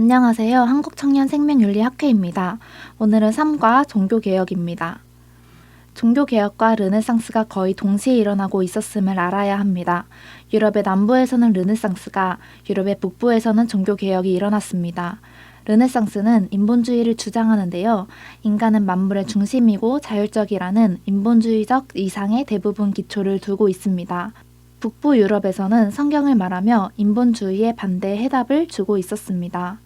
안녕하세요. 한국청년생명윤리학회입니다. 오늘은 삶과 종교개혁입니다. 종교개혁과 르네상스가 거의 동시에 일어나고 있었음을 알아야 합니다. 유럽의 남부에서는 르네상스가, 유럽의 북부에서는 종교개혁이 일어났습니다. 르네상스는 인본주의를 주장하는데요. 인간은 만물의 중심이고 자율적이라는 인본주의적 이상의 대부분 기초를 두고 있습니다. 북부 유럽에서는 성경을 말하며 인본주의에 반대의 해답을 주고 있었습니다.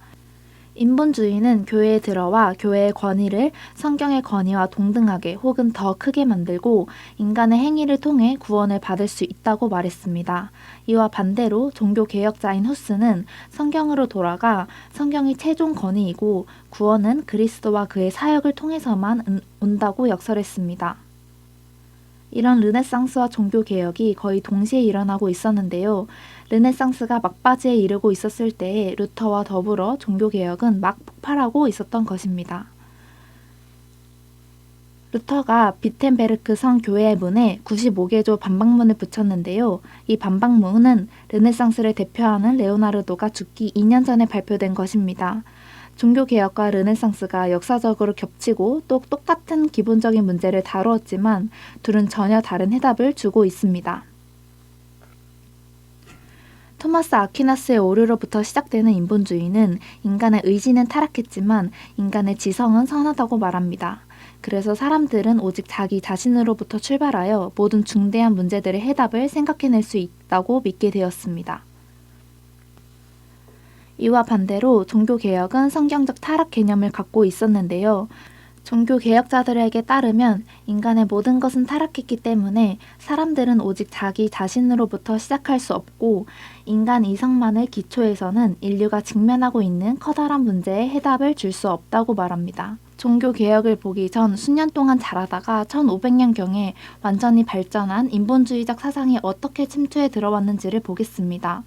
인본주의는 교회에 들어와 교회의 권위를 성경의 권위와 동등하게 혹은 더 크게 만들고 인간의 행위를 통해 구원을 받을 수 있다고 말했습니다. 이와 반대로 종교개혁자인 후스는 성경으로 돌아가 성경이 최종 권위이고 구원은 그리스도와 그의 사역을 통해서만 온다고 역설했습니다. 이런 르네상스와 종교개혁이 거의 동시에 일어나고 있었는데요. 르네상스가 막바지에 이르고 있었을 때에 루터와 더불어 종교개혁은 막 폭발하고 있었던 것입니다. 루터가 비텐베르크 성 교회의 문에 95개조 반박문을 붙였는데요. 이 반박문은 르네상스를 대표하는 레오나르도가 죽기 2년 전에 발표된 것입니다. 종교개혁과 르네상스가 역사적으로 겹치고 또 똑같은 기본적인 문제를 다루었지만 둘은 전혀 다른 해답을 주고 있습니다. 토마스 아퀴나스의 오류로부터 시작되는 인본주의는 인간의 의지는 타락했지만 인간의 지성은 선하다고 말합니다. 그래서 사람들은 오직 자기 자신으로부터 출발하여 모든 중대한 문제들의 해답을 생각해낼 수 있다고 믿게 되었습니다. 이와 반대로 종교개혁은 성경적 타락 개념을 갖고 있었는데요. 종교개혁자들에게 따르면 인간의 모든 것은 타락했기 때문에 사람들은 오직 자기 자신으로부터 시작할 수 없고 인간 이성만을 기초해서는 인류가 직면하고 있는 커다란 문제에 해답을 줄 수 없다고 말합니다. 종교개혁을 보기 전 수년 동안 자라다가 1500년경에 완전히 발전한 인본주의적 사상이 어떻게 침투해 들어왔는지를 보겠습니다.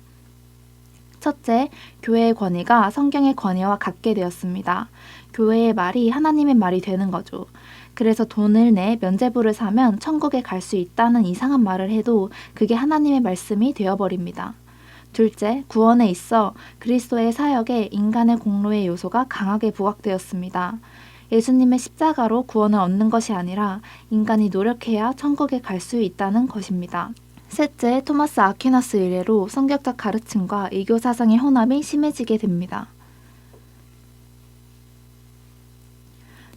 첫째, 교회의 권위가 성경의 권위와 같게 되었습니다. 교회의 말이 하나님의 말이 되는 거죠. 그래서 돈을 내 면죄부를 사면 천국에 갈 수 있다는 이상한 말을 해도 그게 하나님의 말씀이 되어버립니다. 둘째, 구원에 있어 그리스도의 사역에 인간의 공로의 요소가 강하게 부각되었습니다. 예수님의 십자가로 구원을 얻는 것이 아니라 인간이 노력해야 천국에 갈 수 있다는 것입니다. 셋째, 토마스 아퀴나스 이래로 성경적 가르침과 이교 사상의 혼합이 심해지게 됩니다.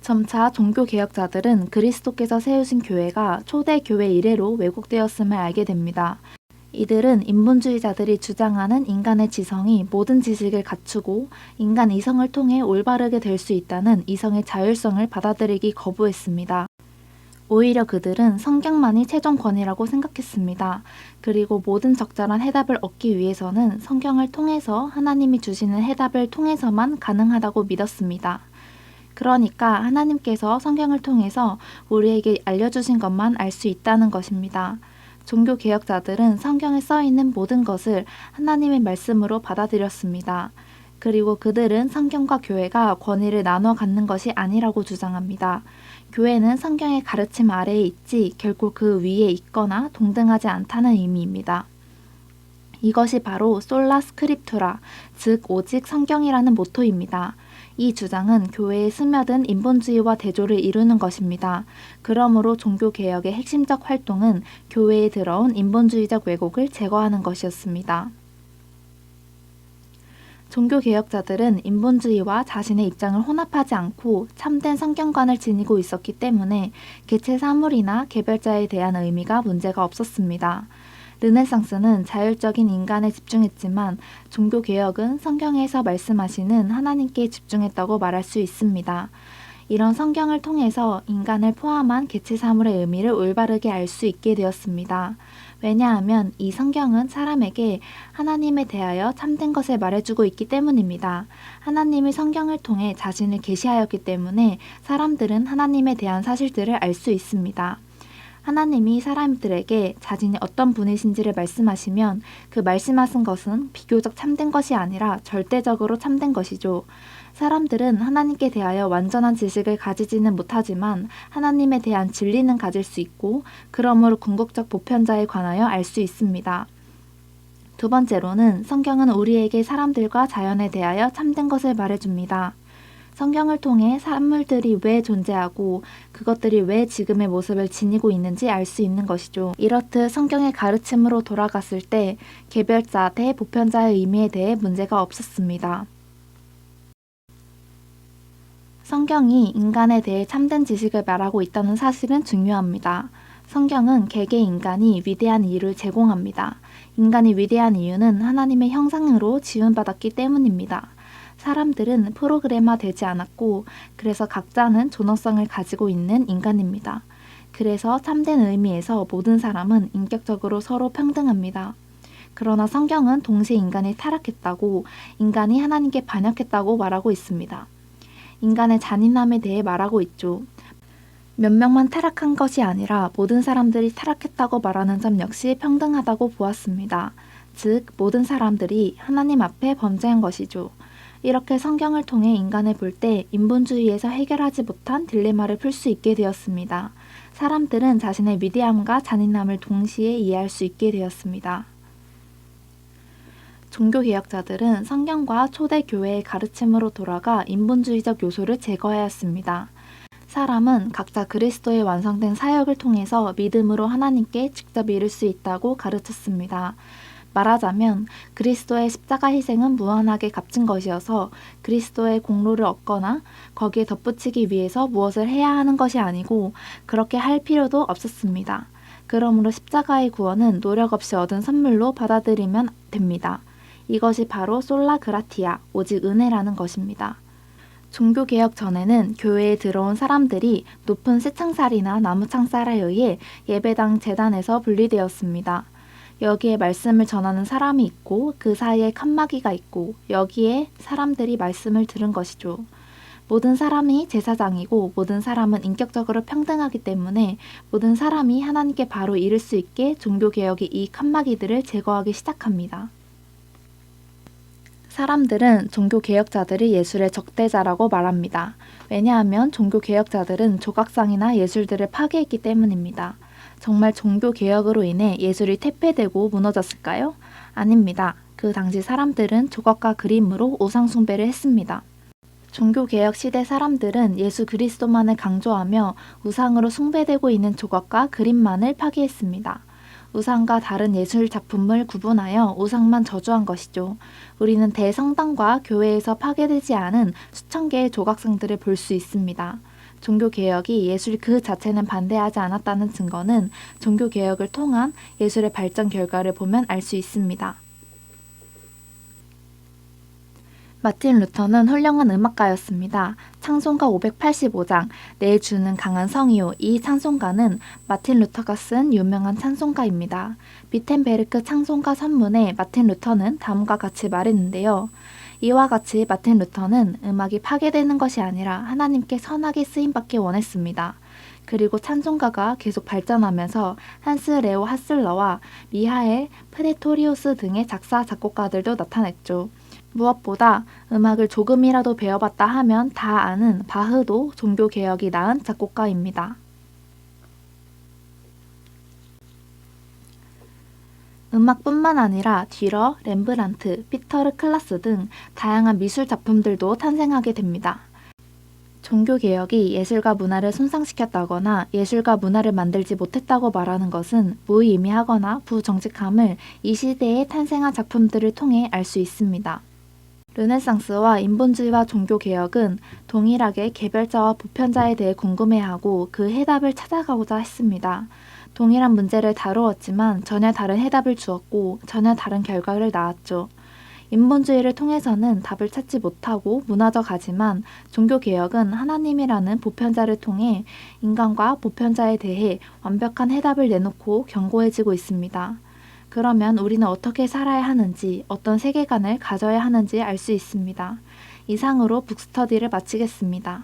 점차 종교개혁자들은 그리스도께서 세우신 교회가 초대 교회 이래로 왜곡되었음을 알게 됩니다. 이들은 인본주의자들이 주장하는 인간의 지성이 모든 지식을 갖추고 인간 이성을 통해 올바르게 될 수 있다는 이성의 자율성을 받아들이기 거부했습니다. 오히려 그들은 성경만이 최종 권위라고 생각했습니다. 그리고 모든 적절한 해답을 얻기 위해서는 성경을 통해서 하나님이 주시는 해답을 통해서만 가능하다고 믿었습니다. 그러니까 하나님께서 성경을 통해서 우리에게 알려주신 것만 알 수 있다는 것입니다. 종교개혁자들은 성경에 써있는 모든 것을 하나님의 말씀으로 받아들였습니다. 그리고 그들은 성경과 교회가 권위를 나눠 갖는 것이 아니라고 주장합니다. 교회는 성경의 가르침 아래에 있지 결코 그 위에 있거나 동등하지 않다는 의미입니다. 이것이 바로 솔라 스크립투라, 즉 오직 성경이라는 모토입니다. 이 주장은 교회에 스며든 인본주의와 대조를 이루는 것입니다. 그러므로 종교개혁의 핵심적 활동은 교회에 들어온 인본주의적 왜곡을 제거하는 것이었습니다. 종교개혁자들은 인본주의와 자신의 입장을 혼합하지 않고 참된 성경관을 지니고 있었기 때문에 개체 사물이나 개별자에 대한 의미가 문제가 없었습니다. 르네상스는 자율적인 인간에 집중했지만 종교개혁은 성경에서 말씀하시는 하나님께 집중했다고 말할 수 있습니다. 이런 성경을 통해서 인간을 포함한 개체 사물의 의미를 올바르게 알 수 있게 되었습니다. 왜냐하면 이 성경은 사람에게 하나님에 대하여 참된 것을 말해주고 있기 때문입니다. 하나님이 성경을 통해 자신을 계시하였기 때문에 사람들은 하나님에 대한 사실들을 알 수 있습니다. 하나님이 사람들에게 자신이 어떤 분이신지를 말씀하시면 그 말씀하신 것은 비교적 참된 것이 아니라 절대적으로 참된 것이죠. 사람들은 하나님께 대하여 완전한 지식을 가지지는 못하지만 하나님에 대한 진리는 가질 수 있고 그러므로 궁극적 보편자에 관하여 알 수 있습니다. 두 번째로는 성경은 우리에게 사람들과 자연에 대하여 참된 것을 말해줍니다. 성경을 통해 사물들이 왜 존재하고 그것들이 왜 지금의 모습을 지니고 있는지 알 수 있는 것이죠. 이렇듯 성경의 가르침으로 돌아갔을 때 개별자 대 보편자의 의미에 대해 문제가 없었습니다. 성경이 인간에 대해 참된 지식을 말하고 있다는 사실은 중요합니다. 성경은 개개 인간이 위대한 이유를 제공합니다. 인간이 위대한 이유는 하나님의 형상으로 지음받았기 때문입니다. 사람들은 프로그래머되지 않았고 그래서 각자는 존엄성을 가지고 있는 인간입니다. 그래서 참된 의미에서 모든 사람은 인격적으로 서로 평등합니다. 그러나 성경은 동시에 인간이 타락했다고, 인간이 하나님께 반역했다고 말하고 있습니다. 인간의 잔인함에 대해 말하고 있죠. 몇 명만 타락한 것이 아니라 모든 사람들이 타락했다고 말하는 점 역시 평등하다고 보았습니다. 즉, 모든 사람들이 하나님 앞에 범죄한 것이죠. 이렇게 성경을 통해 인간을 볼 때 인본주의에서 해결하지 못한 딜레마를 풀 수 있게 되었습니다. 사람들은 자신의 위대함과 잔인함을 동시에 이해할 수 있게 되었습니다. 종교개혁자들은 성경과 초대 교회의 가르침으로 돌아가 인본주의적 요소를 제거하였습니다. 사람은 각자 그리스도의 완성된 사역을 통해서 믿음으로 하나님께 직접 이를 수 있다고 가르쳤습니다. 말하자면 그리스도의 십자가 희생은 무한하게 값진 것이어서 그리스도의 공로를 얻거나 거기에 덧붙이기 위해서 무엇을 해야 하는 것이 아니고 그렇게 할 필요도 없었습니다. 그러므로 십자가의 구원은 노력 없이 얻은 선물로 받아들이면 됩니다. 이것이 바로 솔라 그라티아, 오직 은혜라는 것입니다. 종교개혁 전에는 교회에 들어온 사람들이 높은 쇠창살이나 나무창살에 의해 예배당 제단에서 분리되었습니다. 여기에 말씀을 전하는 사람이 있고 그 사이에 칸막이가 있고 여기에 사람들이 말씀을 들은 것이죠. 모든 사람이 제사장이고 모든 사람은 인격적으로 평등하기 때문에 모든 사람이 하나님께 바로 이를 수 있게 종교개혁이 이 칸막이들을 제거하기 시작합니다. 사람들은 종교개혁자들이 예술의 적대자라고 말합니다. 왜냐하면 종교개혁자들은 조각상이나 예술들을 파괴했기 때문입니다. 정말 종교개혁으로 인해 예술이 퇴폐되고 무너졌을까요? 아닙니다. 그 당시 사람들은 조각과 그림으로 우상숭배를 했습니다. 종교개혁 시대 사람들은 예수 그리스도만을 강조하며 우상으로 숭배되고 있는 조각과 그림만을 파괴했습니다. 우상과 다른 예술 작품을 구분하여 우상만 저주한 것이죠. 우리는 대성당과 교회에서 파괴되지 않은 수천 개의 조각상들을 볼 수 있습니다. 종교개혁이 예술 그 자체는 반대하지 않았다는 증거는 종교개혁을 통한 예술의 발전 결과를 보면 알 수 있습니다. 마틴 루터는 훌륭한 음악가였습니다. 찬송가 585장, 내 주는 강한 성이요. 이 찬송가는 마틴 루터가 쓴 유명한 찬송가입니다. 비텐베르크 찬송가 선문에 마틴 루터는 다음과 같이 말했는데요. 이와 같이 마틴 루터는 음악이 파괴되는 것이 아니라 하나님께 선하게 쓰임받기 원했습니다. 그리고 찬송가가 계속 발전하면서 한스 레오 하슬러와 미하엘 프레토리우스 등의 작사, 작곡가들도 나타냈죠. 무엇보다 음악을 조금이라도 배워봤다 하면 다 아는 바흐도 종교개혁이 낳은 작곡가입니다. 음악뿐만 아니라 듀러, 렘브란트, 피터르 클라스 등 다양한 미술 작품들도 탄생하게 됩니다. 종교개혁이 예술과 문화를 손상시켰다거나 예술과 문화를 만들지 못했다고 말하는 것은 무의미하거나 부정직함을 이 시대에 탄생한 작품들을 통해 알 수 있습니다. 르네상스와 인본주의와 종교개혁은 동일하게 개별자와 보편자에 대해 궁금해하고 그 해답을 찾아가고자 했습니다. 동일한 문제를 다루었지만 전혀 다른 해답을 주었고 전혀 다른 결과를 낳았죠. 인본주의를 통해서는 답을 찾지 못하고 무너져가지만 종교개혁은 하나님이라는 보편자를 통해 인간과 보편자에 대해 완벽한 해답을 내놓고 견고해지고 있습니다. 그러면 우리는 어떻게 살아야 하는지, 어떤 세계관을 가져야 하는지 알 수 있습니다. 이상으로 북스터디를 마치겠습니다.